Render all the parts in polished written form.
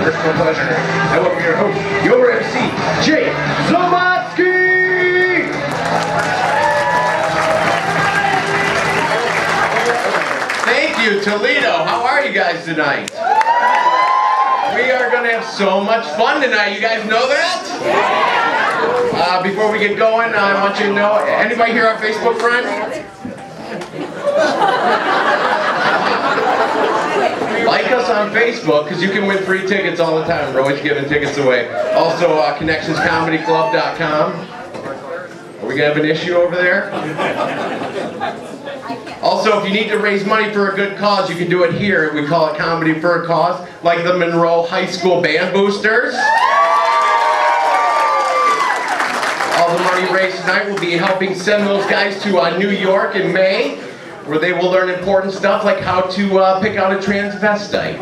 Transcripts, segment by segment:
personal pleasure. I welcome your host, your MC, Jake Zamonski! Thank you, Toledo. How are you guys tonight? We are going to have so much fun tonight. You guys know that? Before we get going, I want you to know, anybody here on Facebook, friend? Like us on Facebook, because you can win free tickets all the time. We're always giving tickets away. Also, ConnXtionsComedyClub.com. Are we going to have an issue over there? Also, if you need to raise money for a good cause, you can do it here. We call it Comedy for a Cause, like the Monroe High School Band Boosters. All the money raised tonight will be helping send those guys to New York in May, where they will learn important stuff like how to pick out a transvestite.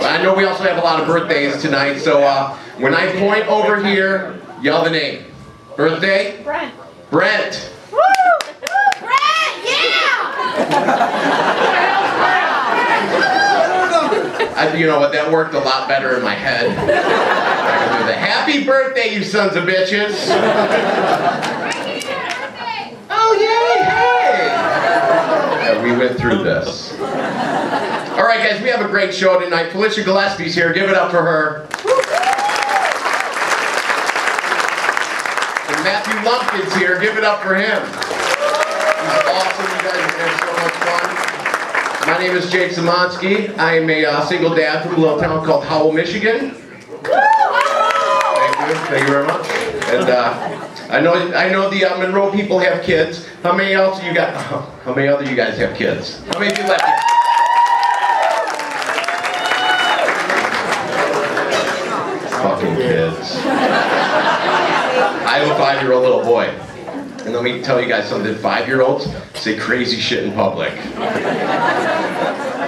I know we also have a lot of birthdays tonight, so when I point over here, yell the name. Birthday? Brent. Brent. Woo! Brent, yeah! You know what, that worked a lot better in my head. I can do the happy birthday, you sons of bitches. Oh, yay, hey! Yeah, we went through this. All right, guys, we have a great show tonight. Felicia Gillespie's here. Give it up for her. And Matthew Lumpkin's here. Give it up for him. He's awesome. You guys are going to have so much fun. My name is Jake Zamonski. I am a single dad from a little town called Howell, Michigan. Thank you. Thank you very much. And I know the Monroe people have kids. How many else you got? How many other you guys have kids? How many people have kids? Fucking kids. I have a 5-year-old little boy. And let me tell you guys something, 5-year-olds say crazy shit in public.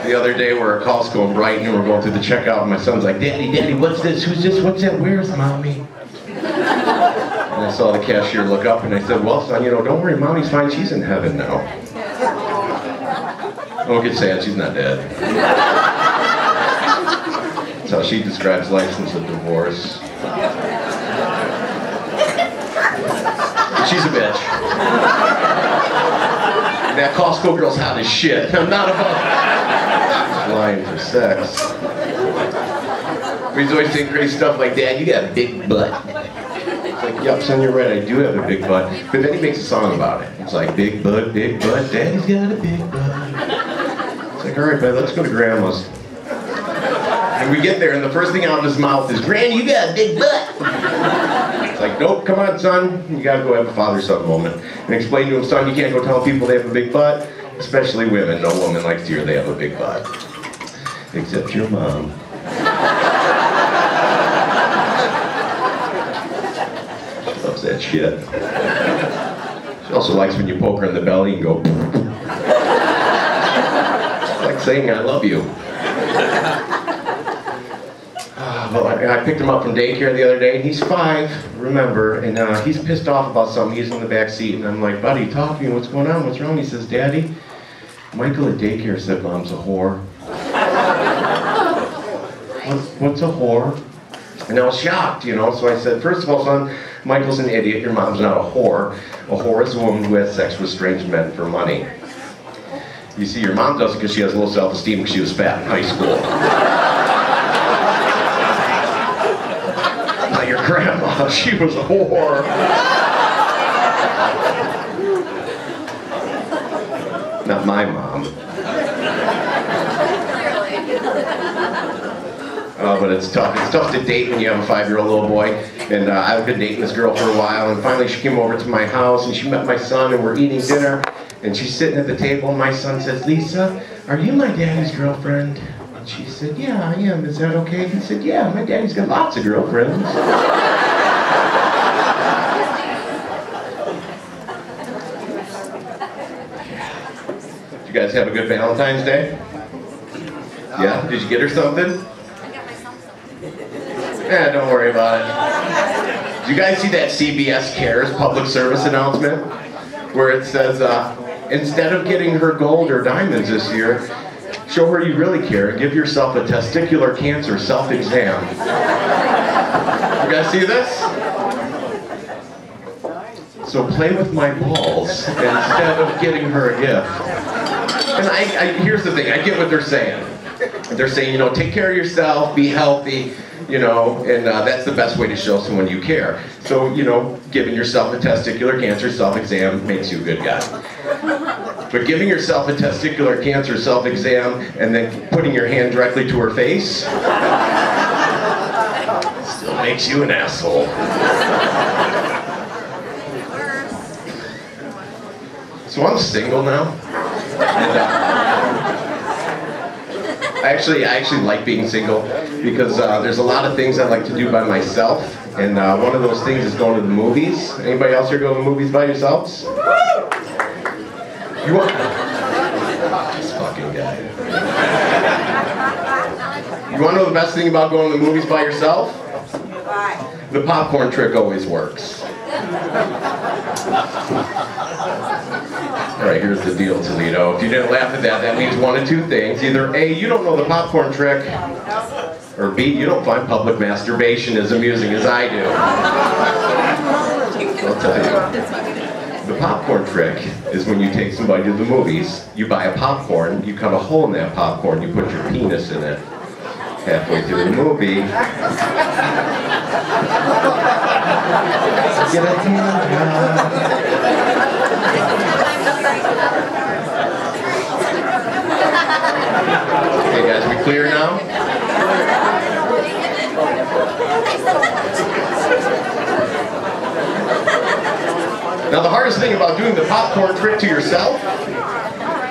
The other day we're at Costco in Brighton and we're going through the checkout and my son's like, Daddy, what's this? Who's this? What's that? Where's Mommy? And I saw the cashier look up and I said, well, son, you know, don't worry, Mommy's fine. She's in heaven now. Don't get sad, she's not dead. That's how she describes license of divorce. She's a bitch. That Costco girl's hot as shit. I'm not about lying for sex. He's always saying crazy stuff like, Dad, you got a big butt. It's like, yep, son, you're right, I do have a big butt. But then he makes a song about it. It's like, big butt, Daddy's got a big butt. It's like, all right, bud, let's go to Grandma's. And we get there, and the first thing out of his mouth is, Gran, you got a big butt. It's like, nope, come on, son. You gotta go have a father-son moment. And explain to him, son, you can't go tell people they have a big butt, especially women. No woman likes to hear they have a big butt. Except your mom. She loves that shit. She also likes when you poke her in the belly and go, it's like saying, I love you. Well, I picked him up from daycare the other day, and he's 5, remember, and he's pissed off about something. He's in the back seat, and I'm like, buddy, talk to me, what's going on, what's wrong? He says, Daddy, Michael at daycare said Mom's a whore. What's a whore? And I was shocked, you know, so I said, first of all, son, Michael's an idiot, your mom's not a whore. A whore is a woman who has sex with strange men for money. You see, your mom does it because she has low self-esteem because she was fat in high school. Your grandma, she was a whore. Not my mom. But it's tough. It's tough to date when you have a 5-year-old little boy. And I've been dating this girl for a while, and finally she came over to my house and she met my son and we're eating dinner. And she's sitting at the table and my son says, Lisa, are you my daddy's girlfriend? She said, yeah, I am. Is that okay? He said, yeah, my daddy's got lots of girlfriends. Did you guys have a good Valentine's Day? Yeah? Did you get her something? I got myself something. Yeah, don't worry about it. Do you guys see that CBS Cares public service announcement? Where it says, instead of getting her gold or diamonds this year, show her you really care and give yourself a testicular cancer self-exam. You guys see this? So play with my balls instead of getting her a gift. And here's the thing, I get what they're saying. They're saying, you know, take care of yourself, be healthy, you know, and that's the best way to show someone you care. So, you know, giving yourself a testicular cancer self-exam makes you a good guy. But giving yourself a testicular cancer self-exam and then putting your hand directly to her face still makes you an asshole. So I'm single now. And, I actually like being single because there's a lot of things I like to do by myself, and one of those things is going to the movies. Anybody else here go to the movies by yourselves? You want this fucking guy? You want to know the best thing about going to the movies by yourself? The popcorn trick always works. Alright, here's the deal, Toledo. If you didn't laugh at that, that means one of two things. Either A, you don't know the popcorn trick, or B, you don't find public masturbation as amusing as I do. I'll tell you. The popcorn trick is when you take somebody to the movies, you buy a popcorn, you cut a hole in that popcorn, you put your penis in it. Halfway through the movie, get a hand job. Okay guys, we clear now? Now the hardest thing about doing the popcorn trick to yourself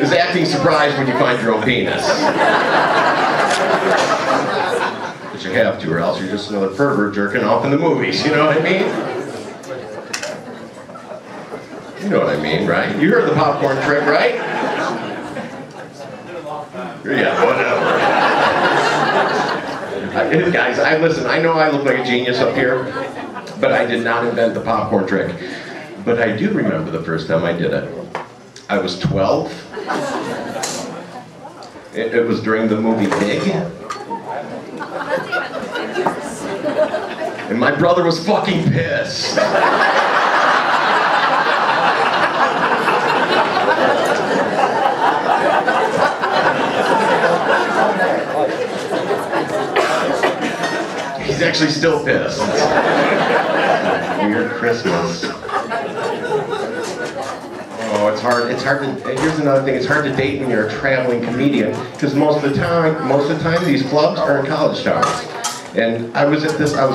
is acting surprised when you find your own penis. But you have to, or else you're just another pervert jerking off in the movies, you know what I mean? You know what I mean, right? You heard the popcorn trick, right? Yeah, whatever. Guys, listen, I know I look like a genius up here, but I did not invent the popcorn trick. But I do remember the first time I did it. I was 12. It was during the movie Big. And my brother was fucking pissed. He's actually still pissed. Weird Christmas. Oh, it's hard to, here's another thing, it's hard to date when you're a traveling comedian, because most of the time these clubs are in college towns. And I was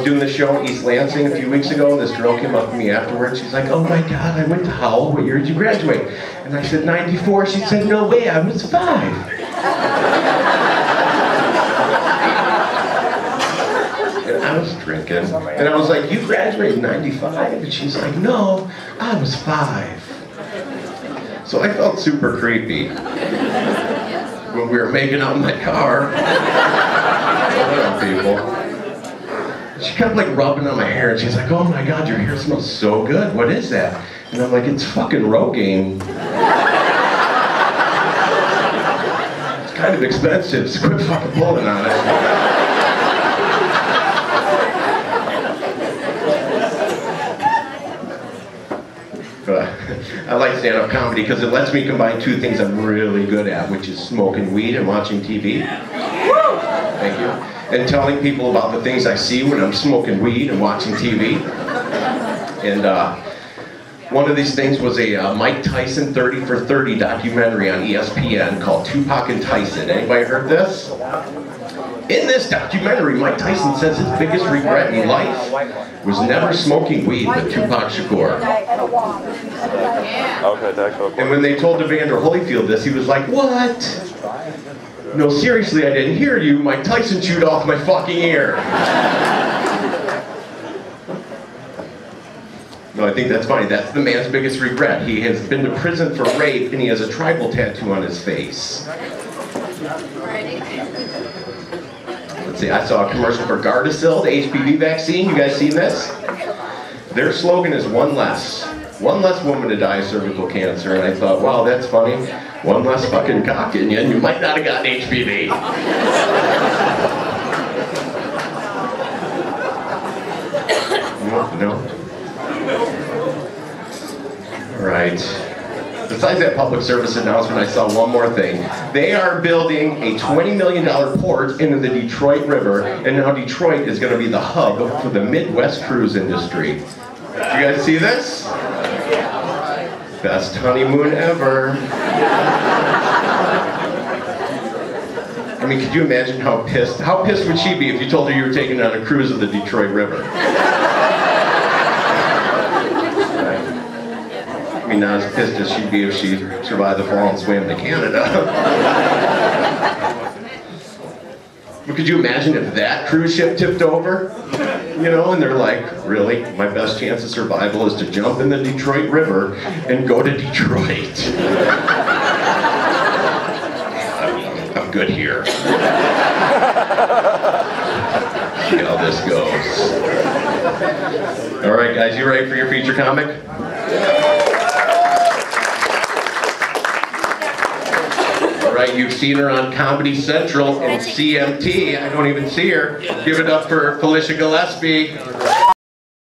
doing this show in East Lansing a few weeks ago, and this girl came up to me afterwards. She's like, oh my God, I went to Howell. What year did you graduate? And I said, 94. She said, no way, I was 5. And I was drinking, and I was like, you graduated in 95? And she's like, no, I was 5. So I felt super creepy when we were making out in my car. What up, people? She kept like rubbing on my hair, and she's like, oh my God, your hair smells so good. What is that? And I'm like, it's fucking Rogaine. It's kind of expensive, so quit fucking pulling on it. I like stand-up comedy because it lets me combine two things I'm really good at, which is smoking weed and watching TV. Thank you. And telling people about the things I see when I'm smoking weed and watching TV. And one of these things was a Mike Tyson 30 for 30 documentary on ESPN called Tupac and Tyson. Anybody heard this? In this documentary, Mike Tyson says his biggest regret in life was never smoking weed with Tupac Shakur. And when they told Evander Holyfield this, he was like, what? No, seriously, I didn't hear you. Mike Tyson chewed off my fucking ear. No, I think that's funny. That's the man's biggest regret. He has been to prison for rape, and he has a tribal tattoo on his face. Let's see, I saw a commercial for Gardasil, the HPV vaccine. You guys seen this? Their slogan is one less woman to die of cervical cancer, and I thought, wow, that's funny. One less fucking cock in you, and you might not have gotten HPV. No. All right. Besides that public service announcement, I saw one more thing. They are building a $20 million port into the Detroit River, and now Detroit is going to be the hub for the Midwest cruise industry. You guys see this? Best honeymoon ever. I mean, could you imagine how pissed would she be if you told her you were taking on a cruise of the Detroit River? I mean, not as pissed as she'd be if she survived the fall and swam to Canada. But could you imagine if that cruise ship tipped over? You know, and they're like, really? My best chance of survival is to jump in the Detroit River and go to Detroit. I'm good here. See how this goes. All right, guys, you ready for your feature comic? Right, you've seen her on Comedy Central and CMT. I don't even see her. Give it up for Felicia Gillespie.